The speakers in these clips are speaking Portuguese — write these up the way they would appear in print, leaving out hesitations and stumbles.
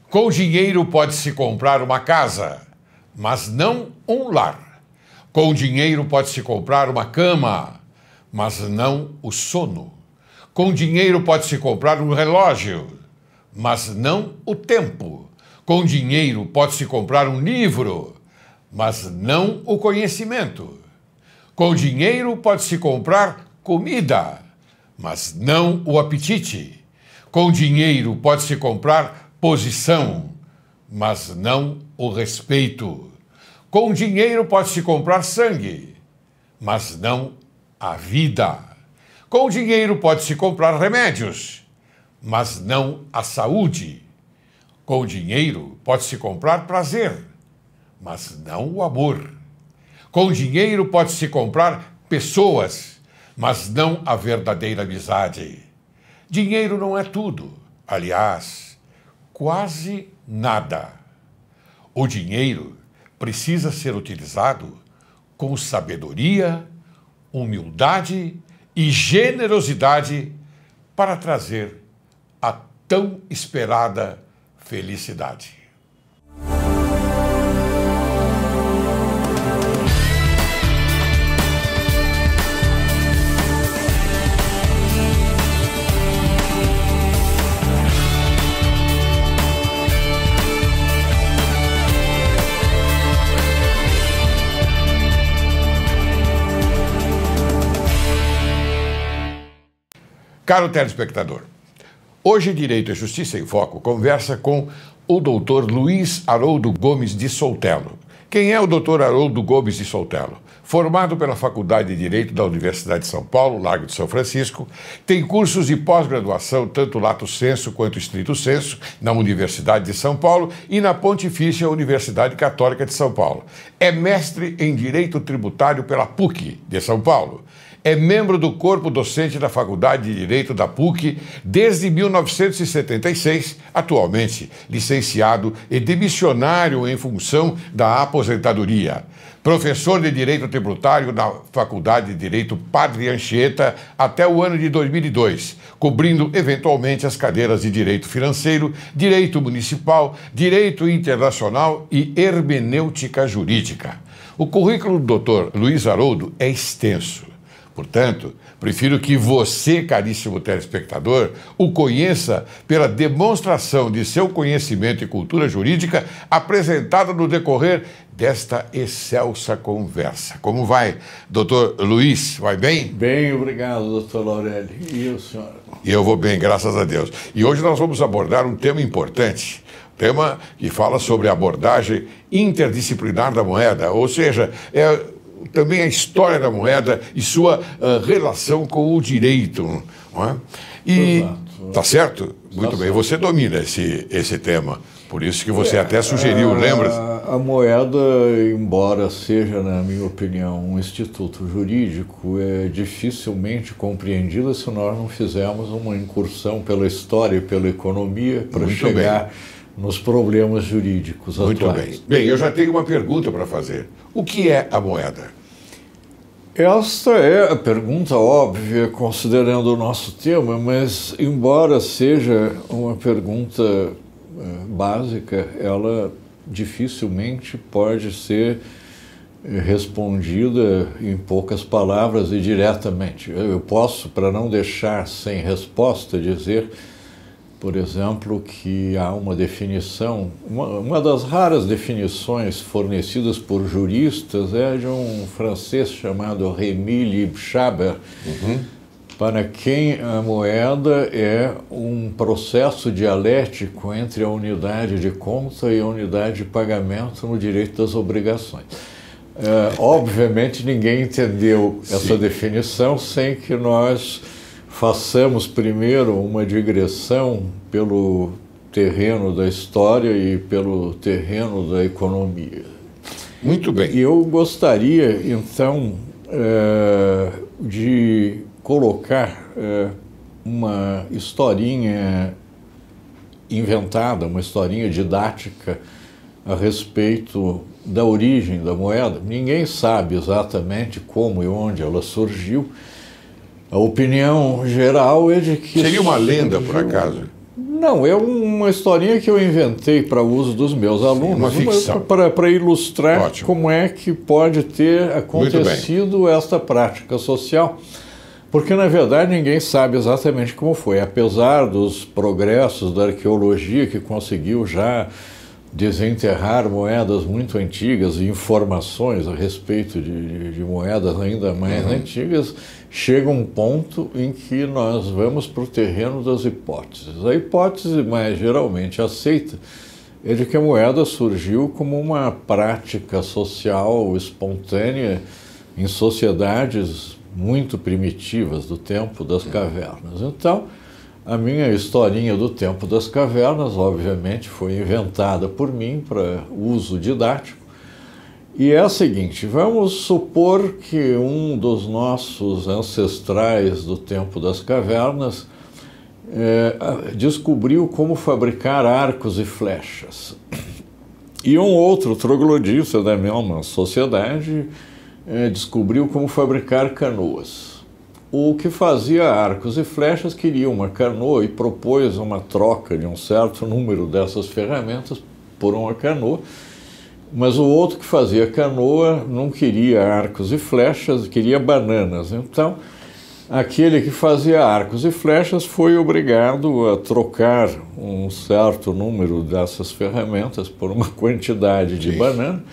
Com dinheiro pode-se comprar uma casa, mas não um lar. Com dinheiro pode-se comprar uma cama, mas não o sono. Com dinheiro pode-se comprar um relógio, mas não o tempo. Com dinheiro pode-se comprar um livro, mas não o conhecimento. Com dinheiro pode-se comprar comida, mas não o apetite. Com dinheiro pode-se comprar posição, mas não o respeito. Com dinheiro pode-se comprar sangue, mas não a vida. Com dinheiro pode-se comprar remédios, mas não a saúde. Com dinheiro pode-se comprar prazer, mas não o amor. Com dinheiro pode-se comprar pessoas, mas não a verdadeira amizade. Dinheiro não é tudo, aliás, quase nada. O dinheiro precisa ser utilizado com sabedoria, humildade e generosidade para trazer a tão esperada felicidade. Caro telespectador, hoje Direito e Justiça em Foco conversa com o Dr. Luiz Haroldo Gomes de Soutelo. Quem é o Dr. Haroldo Gomes de Soutelo? Formado pela Faculdade de Direito da Universidade de São Paulo, Largo de São Francisco, tem cursos de pós-graduação, tanto lato sensu quanto estrito sensu, na Universidade de São Paulo e na Pontifícia Universidade Católica de São Paulo. É mestre em Direito Tributário pela PUC de São Paulo. É membro do corpo docente da Faculdade de Direito da PUC desde 1976, atualmente licenciado e demissionário em função da aposentadoria. Professor de Direito Tributário na Faculdade de Direito Padre Anchieta até o ano de 2002, cobrindo eventualmente as cadeiras de Direito Financeiro, Direito Municipal, Direito Internacional e Hermenêutica Jurídica. O currículo do Dr. Luiz Haroldo é extenso. Portanto, prefiro que você, caríssimo telespectador, o conheça pela demonstração de seu conhecimento e cultura jurídica apresentada no decorrer desta excelsa conversa. Como vai, doutor Luiz? Vai bem? Bem, obrigado, doutor Laureli. E o senhor? Eu vou bem, graças a Deus. E hoje nós vamos abordar um tema importante. Tema que fala sobre a abordagem interdisciplinar da moeda, ou seja, também a história da moeda e sua relação com o direito. Não é? E tá certo? Muito bem, você domina esse tema, por isso que você até sugeriu, lembra? A moeda, embora seja, na minha opinião, um instituto jurídico, é dificilmente compreendida se nós não fizermos uma incursão pela história e pela economia para chegar nos problemas jurídicos atuais. Muito bem. Bem, eu já tenho uma pergunta para fazer. O que é a moeda? Esta é a pergunta óbvia, considerando o nosso tema, mas, embora seja uma pergunta básica, ela dificilmente pode ser respondida em poucas palavras e diretamente. Eu posso, para não deixar sem resposta, dizer, por exemplo, que há uma definição, uma das raras definições fornecidas por juristas é de um francês chamado Rémy Libschaber, para quem a moeda é um processo dialético entre a unidade de conta e a unidade de pagamento no direito das obrigações. Obviamente ninguém entendeu essa definição sem que nós façamos primeiro uma digressão pelo terreno da história e pelo terreno da economia. Muito bem. E eu gostaria, então, de colocar uma historinha inventada, uma historinha didática a respeito da origem da moeda. Ninguém sabe exatamente como e onde ela surgiu. A opinião geral é de que... Seria uma lenda, por acaso? Não, é uma historinha que eu inventei para uso dos meus alunos, uma ficção. Para ilustrar Ótimo. como é que pode ter acontecido esta prática social. Porque, na verdade, ninguém sabe exatamente como foi. Apesar dos progressos da arqueologia, que conseguiu já desenterrar moedas muito antigas e informações a respeito de moedas ainda mais antigas, chega um ponto em que nós vamos para o terreno das hipóteses. A hipótese mais geralmente aceita é de que a moeda surgiu como uma prática social espontânea em sociedades muito primitivas do tempo das cavernas. Então, a minha historinha do tempo das cavernas, obviamente, foi inventada por mim para uso didático. E é a seguinte, vamos supor que um dos nossos ancestrais do tempo das cavernas descobriu como fabricar arcos e flechas. E um outro troglodita da mesma sociedade descobriu como fabricar canoas. O que fazia arcos e flechas queria uma canoa e propôs uma troca de um certo número dessas ferramentas por uma canoa, mas o outro que fazia canoa não queria arcos e flechas, queria bananas. Então, aquele que fazia arcos e flechas foi obrigado a trocar um certo número dessas ferramentas por uma quantidade de banana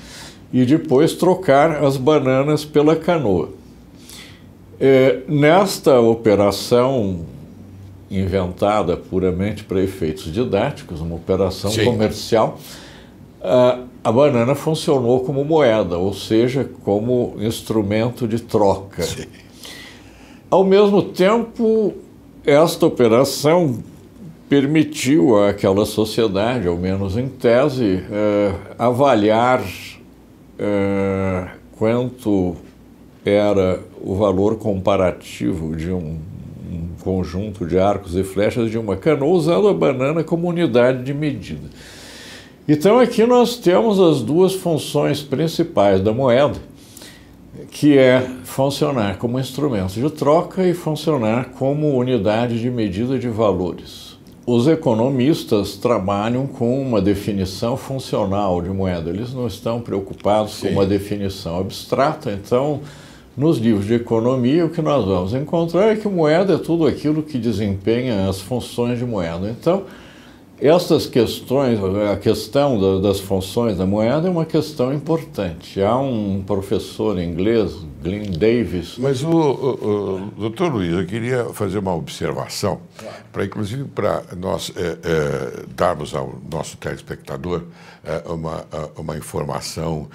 e depois trocar as bananas pela canoa. Nesta operação inventada puramente para efeitos didáticos, uma operação comercial, a banana funcionou como moeda, ou seja, como instrumento de troca. Sim. Ao mesmo tempo, esta operação permitiu àquela sociedade, ao menos em tese, avaliar quanto era o valor comparativo de um conjunto de arcos e flechas de uma canoa, usando a banana como unidade de medida. Então aqui nós temos as duas funções principais da moeda, que é funcionar como instrumento de troca e funcionar como unidade de medida de valores. Os economistas trabalham com uma definição funcional de moeda, eles não estão preocupados com uma definição abstrata, então nos livros de economia, o que nós vamos encontrar é que moeda é tudo aquilo que desempenha as funções de moeda. Então, essas questões, a questão das funções da moeda é uma questão importante. Há um professor inglês, Glyn Davis... Mas, doutor Luiz, eu queria fazer uma observação, inclusive para nós darmos ao nosso telespectador uma informação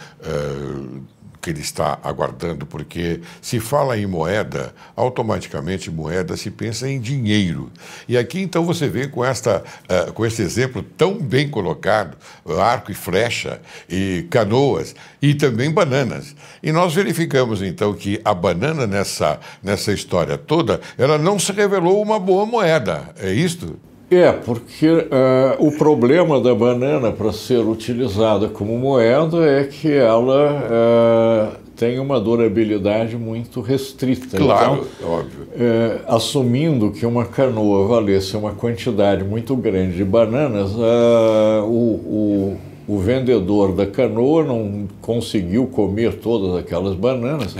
que ele está aguardando, porque se fala em moeda, automaticamente moeda se pensa em dinheiro. E aqui então você vê com esse exemplo tão bem colocado, arco e flecha, e canoas, e também bananas. E nós verificamos então que a banana nessa história toda, ela não se revelou uma boa moeda, é isto? Porque o problema da banana para ser utilizada como moeda é que ela tem uma durabilidade muito restrita. Claro, então, óbvio. Assumindo que uma canoa valesse uma quantidade muito grande de bananas, o vendedor da canoa não conseguiu comer todas aquelas bananas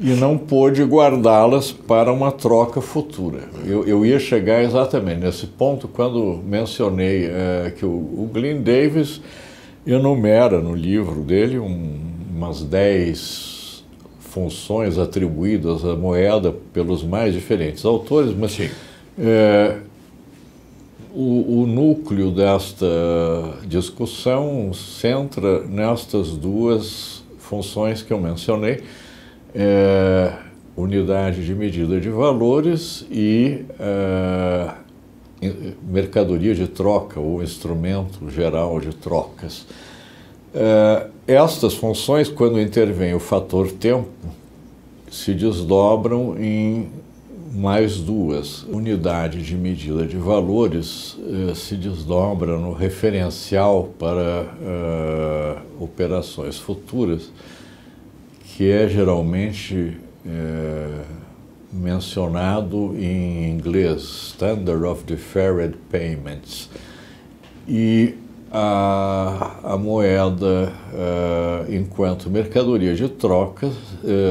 e não pôde guardá-las para uma troca futura. Eu ia chegar exatamente nesse ponto quando mencionei que o Glyn Davis enumera no livro dele umas 10 funções atribuídas à moeda pelos mais diferentes autores, mas o núcleo desta discussão centra nestas duas funções que eu mencionei, unidade de medida de valores e mercadoria de troca, ou instrumento geral de trocas. Estas funções, quando intervém o fator tempo, se desdobram em mais duas. Unidade de medida de valores se desdobra no referencial para operações futuras, que é geralmente mencionado em inglês, Standard of Deferred Payments. E a moeda, enquanto mercadoria de troca,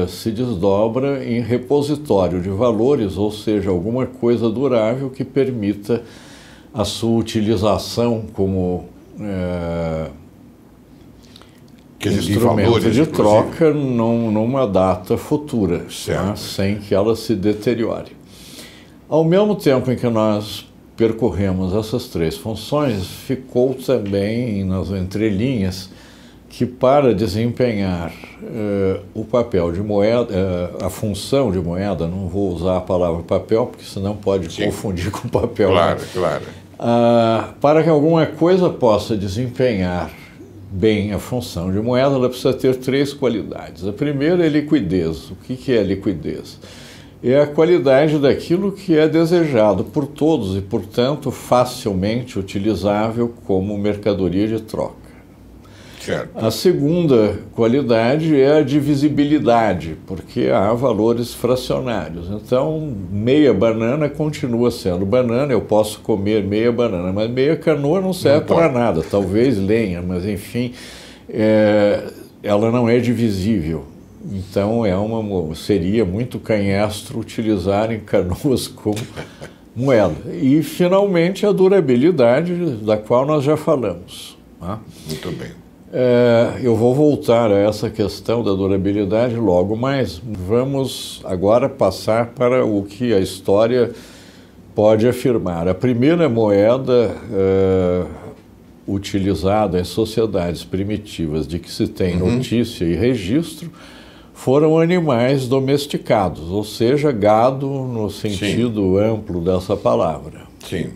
se desdobra em repositório de valores, ou seja, alguma coisa durável que permita a sua utilização como instrumento de troca numa data futura, né, sem que ela se deteriore. Ao mesmo tempo em que nós percorremos essas três funções, ficou também nas entrelinhas que, para desempenhar o papel de moeda, a função de moeda, não vou usar a palavra papel, porque senão pode confundir com papel. Claro, claro. Para que alguma coisa possa desempenhar bem a função de moeda, ela precisa ter três qualidades. A primeira é liquidez. O que é liquidez? É a qualidade daquilo que é desejado por todos e, portanto, facilmente utilizável como mercadoria de troca. Certo. A segunda qualidade é a divisibilidade, porque há valores fracionários. Então, meia banana continua sendo banana, eu posso comer meia banana, mas meia canoa não serve para nada, talvez lenha, mas enfim, ela não é divisível. Então, seria muito canhestro utilizar em canoas como moeda. E, finalmente, a durabilidade, da qual nós já falamos. Tá? Muito bem. Eu vou voltar a essa questão da durabilidade logo, mas vamos agora passar para o que a história pode afirmar. A primeira moeda utilizada em sociedades primitivas de que se tem notícia e registro foram animais domesticados, ou seja, gado no sentido amplo dessa palavra. Sim.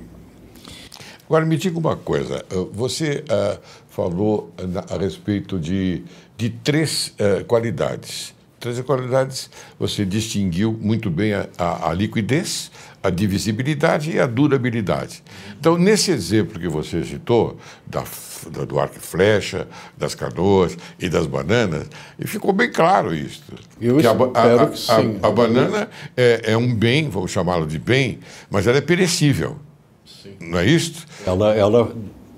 Agora, me diga uma coisa. Você falou a respeito de três qualidades. Três qualidades, você distinguiu muito bem a liquidez, a divisibilidade e a durabilidade. Então, nesse exemplo que você citou, do arco e flecha, das canoas e das bananas, ficou bem claro isso. Eu espero que sim. A banana é um bem, vamos chamá-lo de bem, mas ela é perecível. Sim. Não é isso? Ela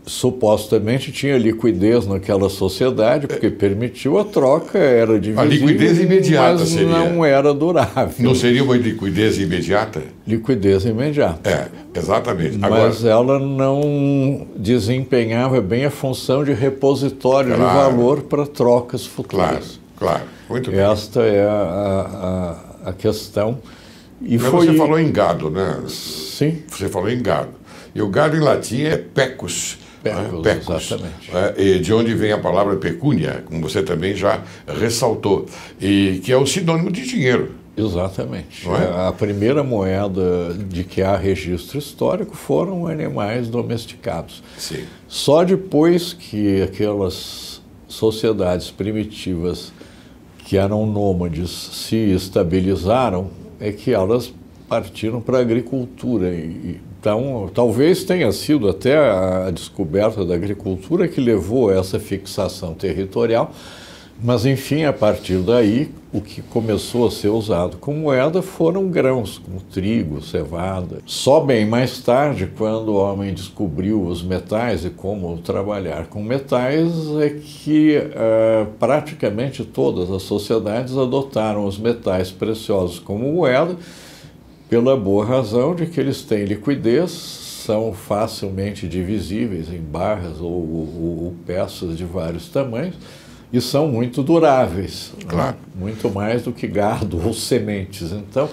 supostamente tinha liquidez naquela sociedade, porque permitiu a troca, era divisível, a liquidez imediata mas seria. Não era durável. Não seria uma liquidez imediata? Liquidez imediata. Exatamente. Mas ela não desempenhava bem a função de repositório de valor para trocas futuras. Claro. Muito bem. Esta é a questão. Mas você falou em gado, né? Sim. Você falou em gado. E o gado em latim é pecus. Pecus, exatamente. E de onde vem a palavra pecúnia, como você também já ressaltou, e que é o sinônimo de dinheiro. Exatamente. Não é? A primeira moeda de que há registro histórico foram animais domesticados. Sim. Só depois que aquelas sociedades primitivas que eram nômades se estabilizaram, é que elas partiram para a agricultura. Então, talvez tenha sido até a descoberta da agricultura que levou a essa fixação territorial, mas, enfim, a partir daí, o que começou a ser usado como moeda foram grãos, como trigo, cevada. Só bem mais tarde, quando o homem descobriu os metais e como trabalhar com metais, é que praticamente todas as sociedades adotaram os metais preciosos como moeda, pela boa razão de que eles têm liquidez, são facilmente divisíveis em barras ou peças de vários tamanhos e são muito duráveis, claro, né? Muito mais do que gado ou sementes. Então,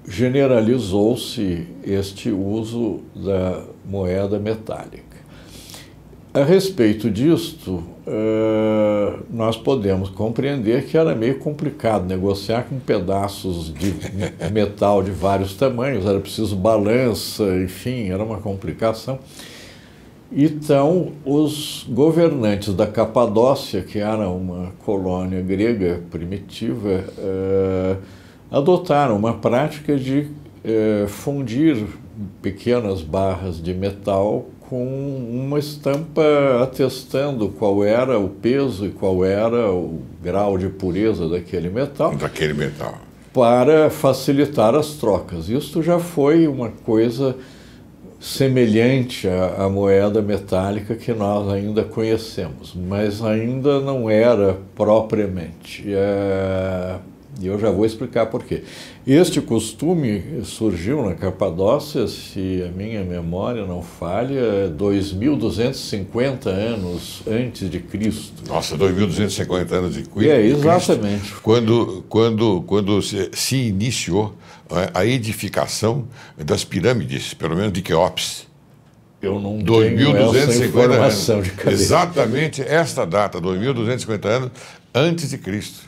generalizou-se este uso da moeda metálica. A respeito disto, nós podemos compreender que era meio complicado negociar com pedaços de metal de vários tamanhos, era preciso balança, enfim, era uma complicação. Então, os governantes da Capadócia, que era uma colônia grega primitiva, adotaram uma prática de fundir pequenas barras de metal com uma estampa atestando qual era o peso e qual era o grau de pureza daquele metal. para facilitar as trocas. Isto já foi uma coisa semelhante à moeda metálica que nós ainda conhecemos, mas ainda não era propriamente. E eu já vou explicar por quê. Este costume surgiu na Capadócia, se a minha memória não falha, 2.250 anos antes de Cristo. Nossa, 2.250 anos de Cristo. Exatamente. Quando se iniciou a edificação das pirâmides, pelo menos de Quéops. Eu não tenho essa informação de cabeça. Exatamente esta data, 2.250 anos antes de Cristo.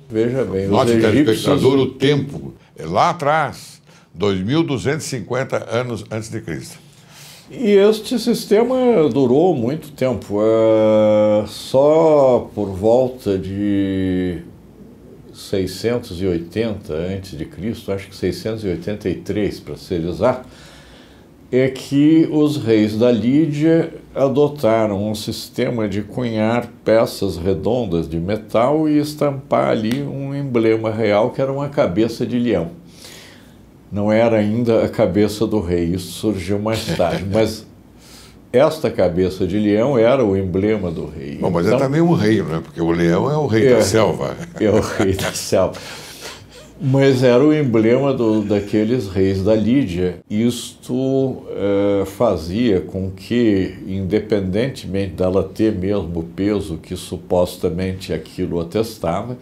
Veja bem, note, telespectador, o tempo é lá atrás, 2.250 anos antes de Cristo. E este sistema durou muito tempo. Só por volta de 680 antes de Cristo, acho que 683 para ser exato, é que os reis da Lídia adotaram um sistema de cunhar peças redondas de metal e estampar ali um emblema real que era uma cabeça de leão. Não era ainda a cabeça do rei, isso surgiu mais tarde, mas esta cabeça de leão era o emblema do rei. Bom, mas então, é também um rei, né? Porque o leão é o rei da selva. É o rei da selva. Mas era o emblema daqueles reis da Lídia. Isto fazia com que, independentemente dela ter mesmo o peso que supostamente aquilo atestava,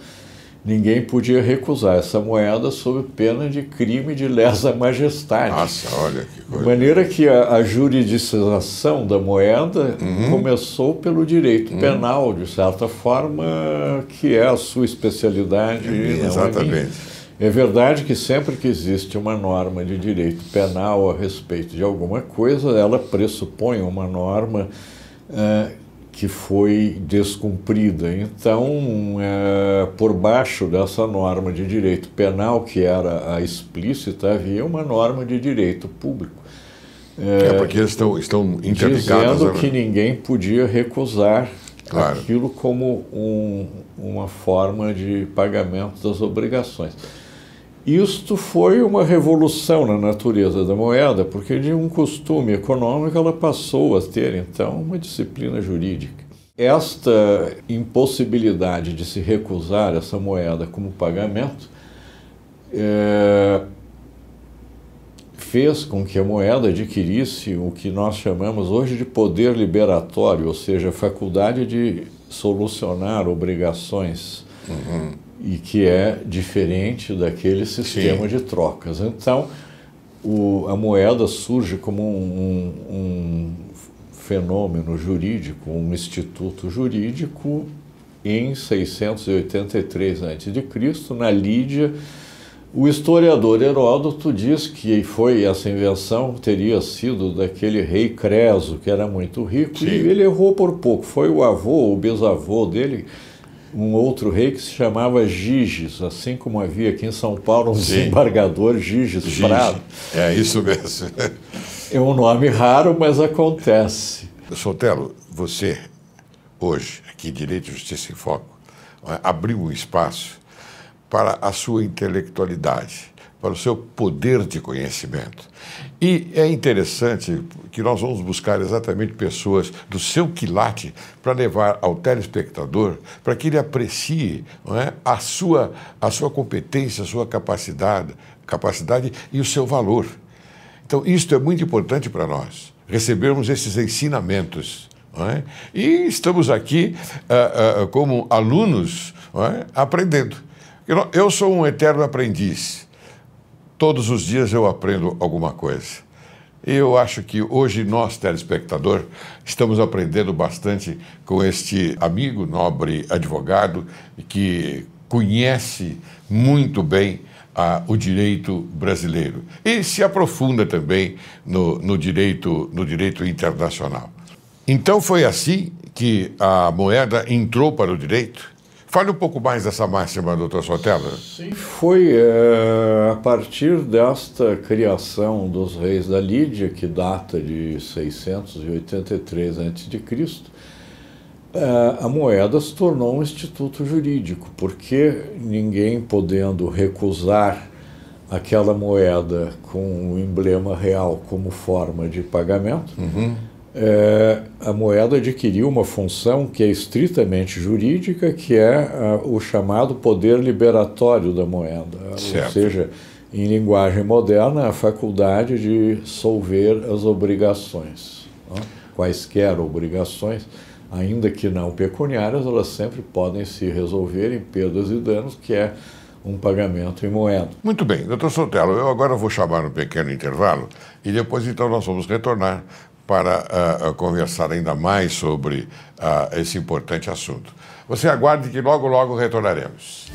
ninguém podia recusar essa moeda sob pena de crime de lesa majestade. Nossa, olha que coisa. De maneira que a juridicização da moeda começou pelo direito penal, de certa forma, que é a sua especialidade. Exatamente. É verdade que sempre que existe uma norma de direito penal a respeito de alguma coisa, ela pressupõe uma norma que foi descumprida. Então, por baixo dessa norma de direito penal, que era a explícita, havia uma norma de direito público. Porque eles estão interligados. Dizendo que ninguém podia recusar claro. Aquilo como uma forma de pagamento das obrigações. Isto foi uma revolução na natureza da moeda, porque de um costume econômico ela passou a ter, então, uma disciplina jurídica. Esta impossibilidade de se recusar essa moeda como pagamento fez com que a moeda adquirisse o que nós chamamos hoje de poder liberatório, ou seja, a faculdade de solucionar obrigações, e que é diferente daquele sistema de trocas. Então, a moeda surge como um fenômeno jurídico, um instituto jurídico em 683 a.C., na Lídia. O historiador Heródoto diz que essa invenção teria sido daquele rei Creso, que era muito rico, e ele errou por pouco. Foi o avô, o bisavô dele, um outro rei que se chamava Giges, assim como havia aqui em São Paulo um desembargador, Giges Prado. É isso mesmo. É um nome raro, mas acontece. Sotelo, você, hoje, aqui Direito e Justiça em Foco, abriu um espaço para a sua intelectualidade, para o seu poder de conhecimento. E é interessante que nós vamos buscar exatamente pessoas do seu quilate para levar ao telespectador, para que ele aprecie, não é, a sua competência, a sua capacidade e o seu valor. Então, isto é muito importante para nós, recebermos esses ensinamentos. Não é? E estamos aqui como alunos, não é, aprendendo. Eu sou um eterno aprendiz. Todos os dias eu aprendo alguma coisa. Eu acho que hoje nós, telespectador, estamos aprendendo bastante com este amigo, nobre advogado, que conhece muito bem o direito brasileiro e se aprofunda também no direito internacional. Então foi assim que a moeda entrou para o direito? Fale um pouco mais dessa máxima, doutor Sotelo. Sim, foi a partir desta criação dos reis da Lídia, que data de 683 a.C., a moeda se tornou um instituto jurídico, porque ninguém podendo recusar aquela moeda com o emblema real como forma de pagamento, a moeda adquiriu uma função que é estritamente jurídica, que é o chamado poder liberatório da moeda, certo. Ou seja, em linguagem moderna, a faculdade de solver as obrigações, né? Quaisquer obrigações, ainda que não pecuniárias, elas sempre podem se resolver em perdas e danos, que é um pagamento em moeda. Muito bem, doutor Sotelo, eu agora vou chamar um pequeno intervalo e depois então nós vamos retornar para conversar ainda mais sobre esse importante assunto. Você aguarde que logo, logo retornaremos.